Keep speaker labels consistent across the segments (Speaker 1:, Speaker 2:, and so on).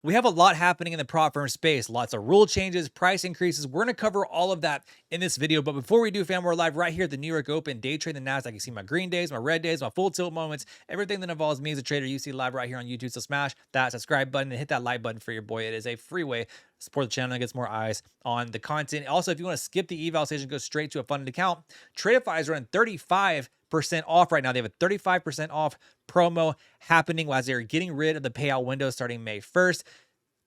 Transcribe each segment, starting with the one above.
Speaker 1: We have a lot happening in the prop firm space, lots of rule changes, price increases. We're going to cover all of that in this video. But before we do, fam, we're live right here at the New York Open, day trading the Nasdaq. You see my green days, my red days, my full tilt moments, everything that involves me as a trader. You see live right here on YouTube. So smash that subscribe button and hit that like button for your boy. It is a free way to support the channel and gets more eyes on the content. Also, if you want to skip the eval station, go straight to a funded account. Tradeify is running 35% off right now. They have a 35% off promo happening as they're getting rid of the payout window starting May 1st.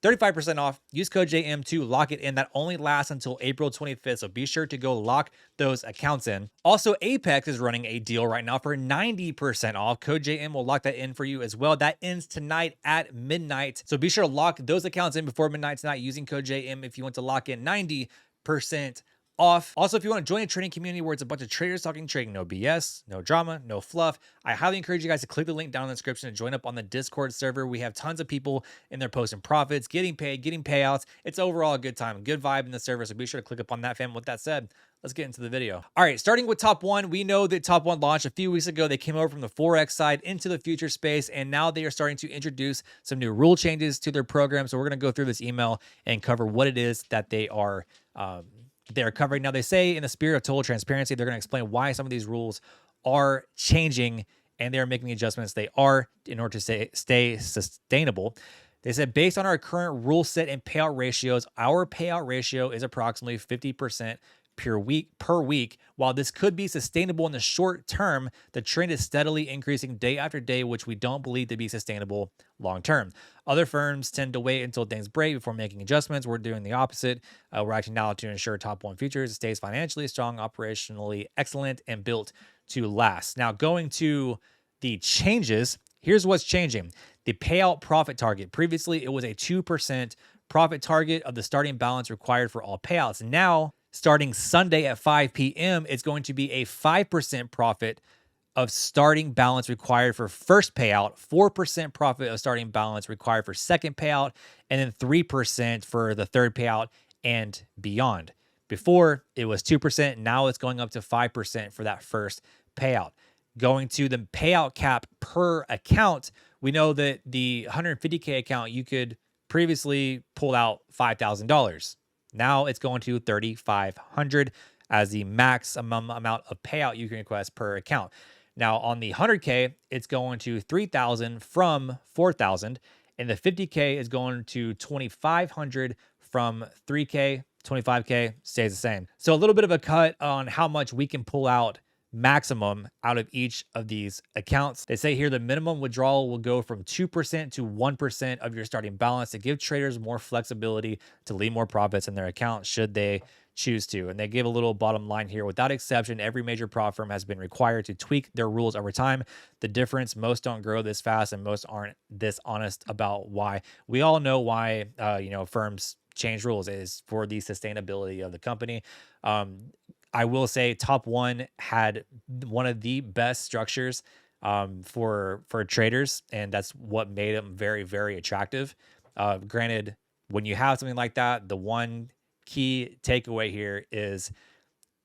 Speaker 1: 35% off. Use code JM to lock it in. That only lasts until April 25th. So be sure to go lock those accounts in. Also, Apex is running a deal right now for 90% off. Code JM will lock that in for you as well. That ends tonight at midnight. So be sure to lock those accounts in before midnight tonight using code JM if you want to lock in 90% off. Also, if you want to join a trading community where it's a bunch of traders talking trading, no BS, no drama, no fluff, I highly encourage you guys to click the link down in the description to join up on the Discord server. We have tons of people in there posting profits, getting paid, getting payouts. It's overall a good time, good vibe in the server. So be sure to click up on that, fam. With that said, let's get into the video. All right, starting with Top One, we know that Top One launched a few weeks ago. They came over from the Forex side into the future space, and now they are starting to introduce some new rule changes to their program. So we're going to go through this email and cover what it is that they're covering. Now, they say in the spirit of total transparency, they're going to explain why some of these rules are changing and they're making the adjustments they are in order to stay sustainable. They said, based on our current rule set and payout ratios, our payout ratio is approximately 50% per week. While this could be sustainable in the short term, the trend is steadily increasing day after day, which we don't believe to be sustainable long term. Other firms tend to wait until things break before making adjustments. We're doing the opposite. We're acting now to ensure Top One Futures stays financially strong, operationally excellent, and built to last. Now, going to the changes, here's what's changing. The payout profit target. Previously, it was a 2% profit target of the starting balance required for all payouts. Now, starting Sunday at 5 p.m., it's going to be a 5% profit of starting balance required for first payout, 4% profit of starting balance required for second payout, and then 3% for the third payout and beyond. Before, it was 2%. Now it's going up to 5% for that first payout. Going to the payout cap per account, we know that the 150K account, you could previously pull out $5,000. Now it's going to $3,500 as the maximum amount of payout you can request per account. Now on the 100K, it's going to $3,000 from $4,000, and the 50K is going to $2,500 from $3K. 25K stays the same. So a little bit of a cut on how much we can pull out maximum out of each of these accounts. They say here the minimum withdrawal will go from 2% to 1% of your starting balance to give traders more flexibility to leave more profits in their account should they choose to. And they give a little bottom line here. Without exception, every major prop firm has been required to tweak their rules over time. The difference, most don't grow this fast and most aren't this honest about why. We all know why firms change rules is for the sustainability of the company. I will say Top One had one of the best structures for traders, and that's what made them very, very attractive. Granted, when you have something like that, the one key takeaway here is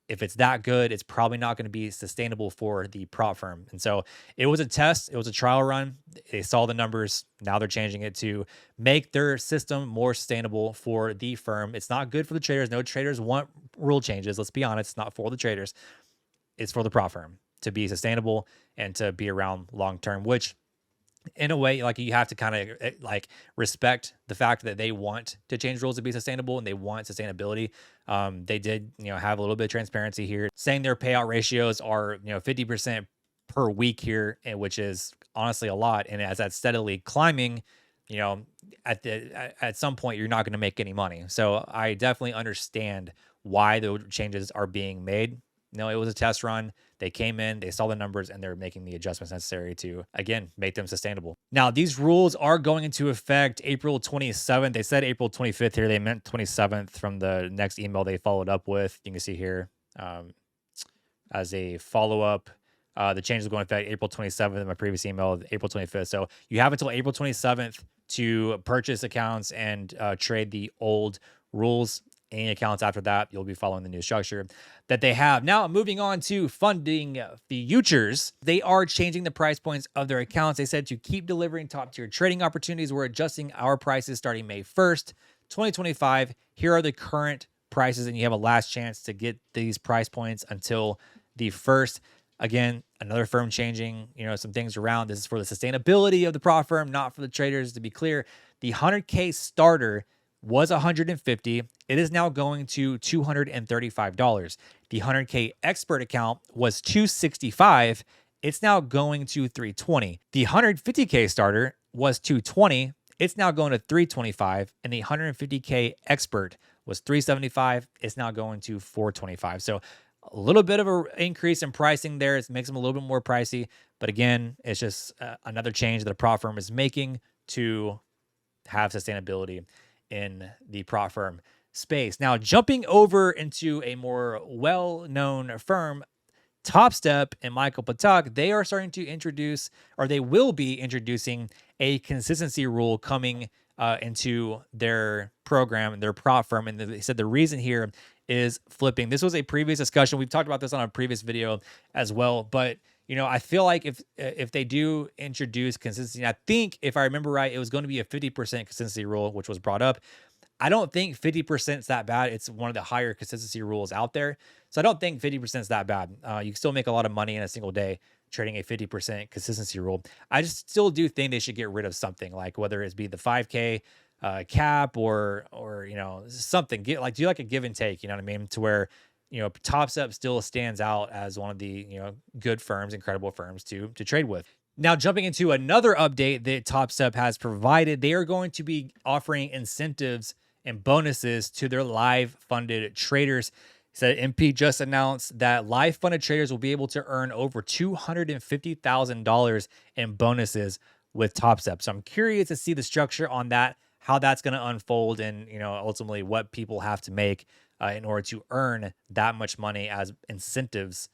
Speaker 1: if it's that good, it's probably not going to be sustainable for the prop firm. And so it was a test. It was a trial run. They saw the numbers. Now they're changing it to make their system more sustainable for the firm. It's not good for the traders. No traders want rule changes. Let's be honest. It's not for the traders. It's for the prop firm to be sustainable and to be around long term, which in a way, like, you have to kind of like respect the fact that they want to change rules to be sustainable and they want sustainability. They did, have a little bit of transparency here, saying their payout ratios are, 50% per week here, which is honestly a lot. And as that's steadily climbing, at some point you're not going to make any money. So I definitely understand why the changes are being made. It was a test run. They came in, they saw the numbers, and they're making the adjustments necessary to, again, make them sustainable. Now, these rules are going into effect April 27th. They said April 25th here. They meant 27th from the next email they followed up with. You can see here as a follow-up, the changes are going into effect April 27th in my previous email, April 25th. So you have until April 27th to purchase accounts and trade the old rules. Any accounts after that, you'll be following the new structure that they have. Now, moving on to funding futures, they are changing the price points of their accounts. They said to keep delivering top tier trading opportunities, we're adjusting our prices starting May 1st, 2025. Here are the current prices, and you have a last chance to get these price points until the 1st. Again, another firm changing, some things around. This is for the sustainability of the prop firm, not for the traders. To be clear, the 100K starter was 150. It is now going to $235. The 100K expert account was 265. It's now going to 320. The 150K starter was 220. It's now going to 325. And the 150K expert was 375. It's now going to 425. So a little bit of an increase in pricing there. It makes them a little bit more pricey. But again, it's just another change that a prop firm is making to have sustainability in the prop firm space. Now, jumping over into a more well-known firm, Top Step and Michael Patak, they are starting to introduce, or they will be introducing, a consistency rule coming into their program, their prop firm. And they said the reason here is flipping. This was a previous discussion. We've talked about this on a previous video as well. But, I feel like if they do introduce consistency, I think if I remember right, it was going to be a 50% consistency rule, which was brought up. I don't think 50% is that bad. It's one of the higher consistency rules out there. So I don't think 50% is that bad. You can still make a lot of money in a single day trading a 50% consistency rule. I just still do think they should get rid of something, like whether it's be the 5K cap or something. Do like a give and take, you know what I mean? To where, Top Step still stands out as one of the, good firms, incredible firms to trade with. Now, jumping into another update that Top Step has provided, they are going to be offering incentives and bonuses to their live funded traders. Said MP just announced that live funded traders will be able to earn over $250,000 in bonuses with Top Step. So I'm curious to see the structure on that, how that's going to unfold, and ultimately what people have to make in order to earn that much money as incentives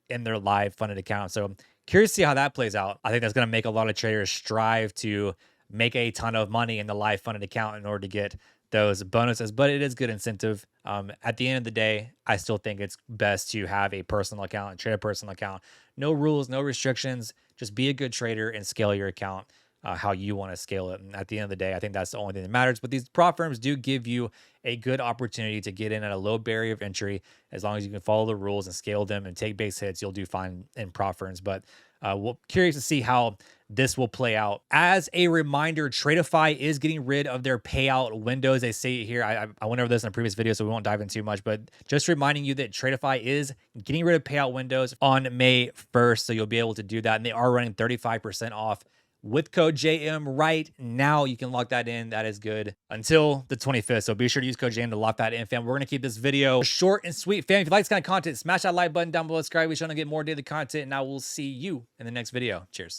Speaker 1: in their live funded account. So curious to see how that plays out. I think that's going to make a lot of traders strive to make a ton of money in the live funded account in order to get those bonuses, but it is good incentive. At the end of the day, I still think it's best to have a personal account and trade a personal account. No rules, no restrictions. Just be a good trader and scale your account how you want to scale it. And at the end of the day, I think that's the only thing that matters. But these prop firms do give you a good opportunity to get in at a low barrier of entry. As long as you can follow the rules and scale them and take base hits, you'll do fine in prop firms. But we're curious to see how this will play out. As a reminder, Tradeify is getting rid of their payout windows. They say here, I went over this in a previous video, so we won't dive in too much, but just reminding you that Tradeify is getting rid of payout windows on May 1st. So you'll be able to do that. And they are running 35% off with code JM right now. You can lock that in. That is good until the 25th. So be sure to use code JM to lock that in, fam. We're going to keep this video short and sweet, fam. If you like this kind of content, smash that like button down below, subscribe. We're trying to get more daily content, and I will see you in the next video. Cheers.